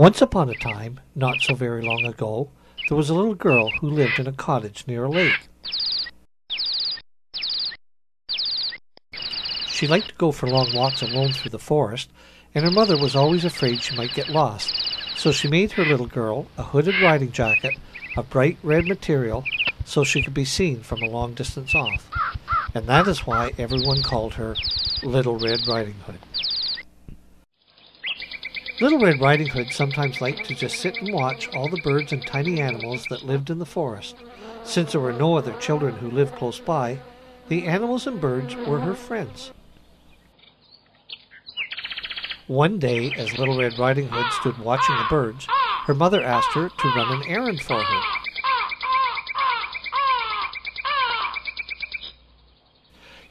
Once upon a time, not so very long ago, there was a little girl who lived in a cottage near a lake. She liked to go for long walks alone through the forest, and her mother was always afraid she might get lost, so she made her little girl a hooded riding jacket of bright red material so she could be seen from a long distance off, and that is why everyone called her Little Red Riding Hood. Little Red Riding Hood sometimes liked to just sit and watch all the birds and tiny animals that lived in the forest. Since there were no other children who lived close by, the animals and birds were her friends. One day, as Little Red Riding Hood stood watching the birds, her mother asked her to run an errand for her.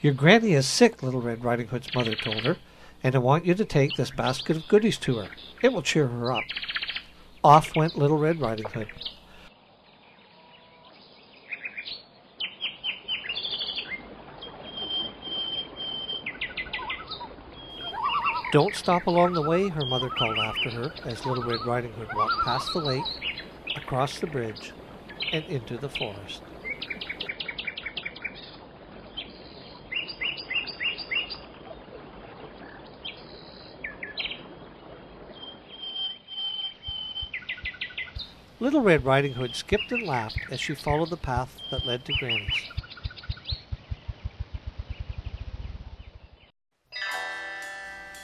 "Your granny is sick," Little Red Riding Hood's mother told her, "and I want you to take this basket of goodies to her. It will cheer her up." Off went Little Red Riding Hood. "Don't stop along the way," her mother called after her as Little Red Riding Hood walked past the lake, across the bridge, and into the forest. Little Red Riding Hood skipped and laughed as she followed the path that led to Granny's.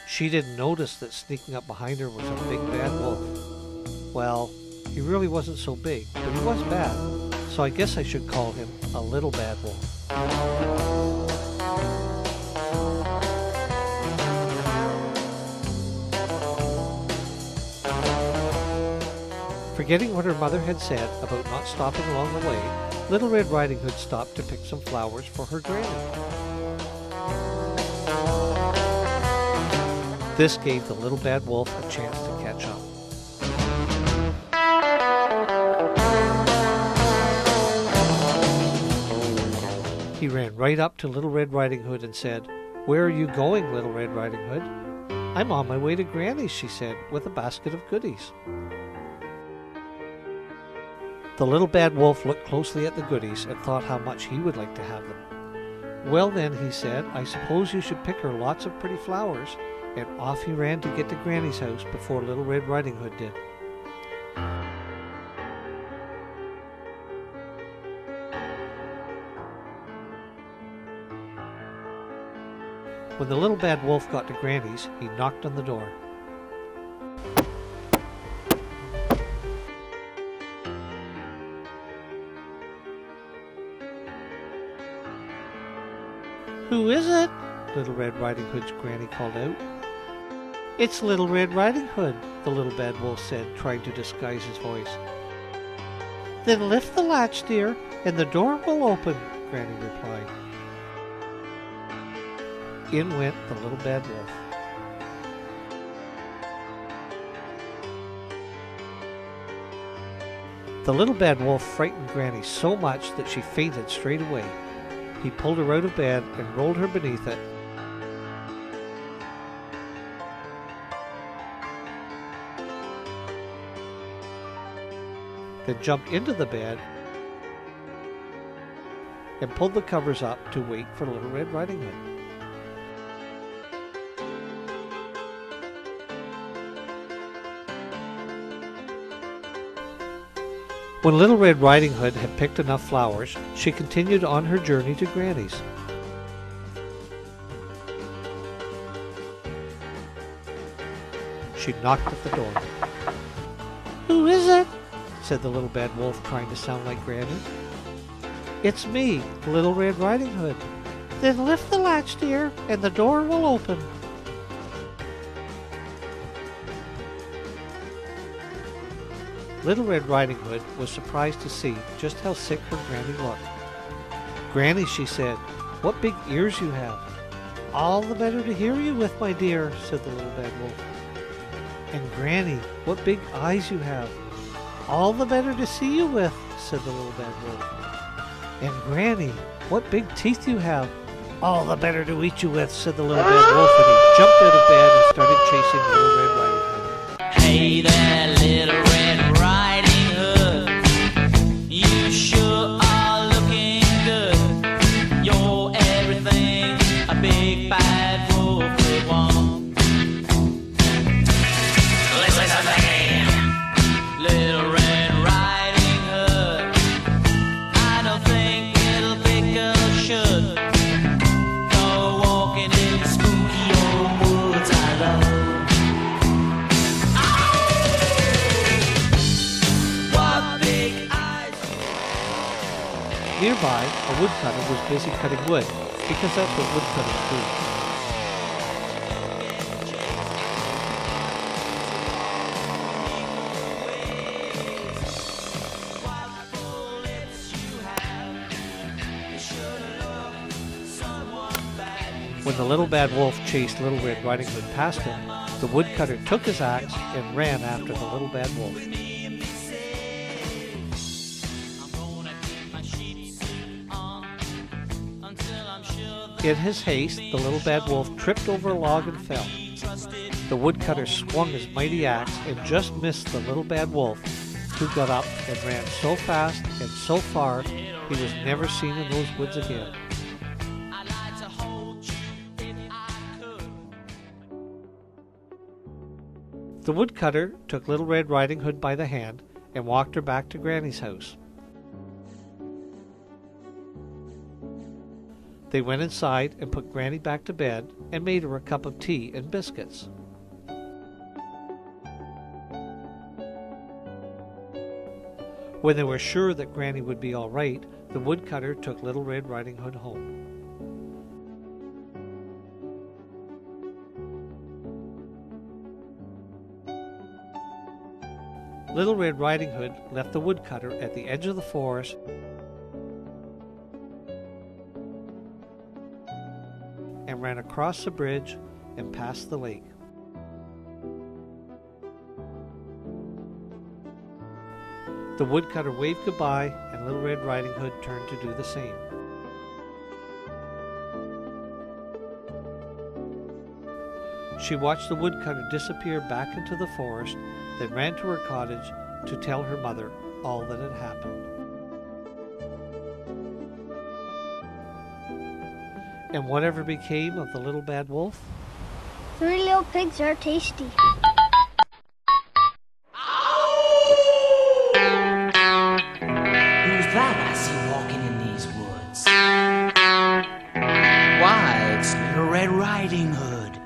She didn't notice that sneaking up behind her was a big bad wolf. Well, he really wasn't so big, but he was bad, so I guess I should call him a little bad wolf. Forgetting what her mother had said about not stopping along the way, Little Red Riding Hood stopped to pick some flowers for her granny. This gave the little bad wolf a chance to catch up. He ran right up to Little Red Riding Hood and said, "Where are you going, Little Red Riding Hood?" "I'm on my way to Granny's," she said, "with a basket of goodies." The little bad wolf looked closely at the goodies and thought how much he would like to have them. "Well then," he said, "I suppose you should pick her lots of pretty flowers," and off he ran to get to Granny's house before Little Red Riding Hood did. When the little bad wolf got to Granny's, he knocked on the door. "Who is it?" Little Red Riding Hood's granny called out. "It's Little Red Riding Hood," the little bad wolf said, trying to disguise his voice. "Then lift the latch, dear, and the door will open," Granny replied. In went the little bad wolf. The little bad wolf frightened Granny so much that she fainted straight away. He pulled her out of bed and rolled her beneath it. Then jumped into the bed and pulled the covers up to wait for Little Red Riding Hood. When Little Red Riding Hood had picked enough flowers, she continued on her journey to Granny's. She knocked at the door. "Who is it?" said the little bad wolf, trying to sound like Granny. "It's me, Little Red Riding Hood." "Then lift the latch, dear, and the door will open." Little Red Riding Hood was surprised to see just how sick her granny looked. "Granny," she said, "what big ears you have." "All the better to hear you with, my dear," said the little bad wolf. "And Granny, what big eyes you have." "All the better to see you with," said the little bad wolf. "And Granny, what big teeth you have." "All the better to eat you with," said the little bad wolf, and he jumped out of bed and started chasing Little Red Riding Hood. Hey there, Little Red Riding Hood, you sure are looking good. You're everything a big bad wolf would want. Listen to me, Little Red Riding Hood, I don't think little big girl should go walking in the spooky old woods I love. Nearby, a woodcutter was busy cutting wood, because that's what woodcutters do. When the little bad wolf chased Little Red Riding Hood past him, the woodcutter took his axe and ran after the little bad wolf. In his haste, the little bad wolf tripped over a log and fell. The woodcutter swung his mighty axe and just missed the little bad wolf, who got up and ran so fast and so far he was never seen in those woods again. The woodcutter took Little Red Riding Hood by the hand and walked her back to Granny's house. They went inside and put Granny back to bed and made her a cup of tea and biscuits. When they were sure that Granny would be all right, the woodcutter took Little Red Riding Hood home. Little Red Riding Hood left the woodcutter at the edge of the forest and ran across the bridge and past the lake. The woodcutter waved goodbye, and Little Red Riding Hood turned to do the same. She watched the woodcutter disappear back into the forest, then ran to her cottage to tell her mother all that had happened. And whatever became of the little bad wolf? 3 little pigs are tasty. Who's that I see walking in these woods? Why, it's Little Red Riding Hood.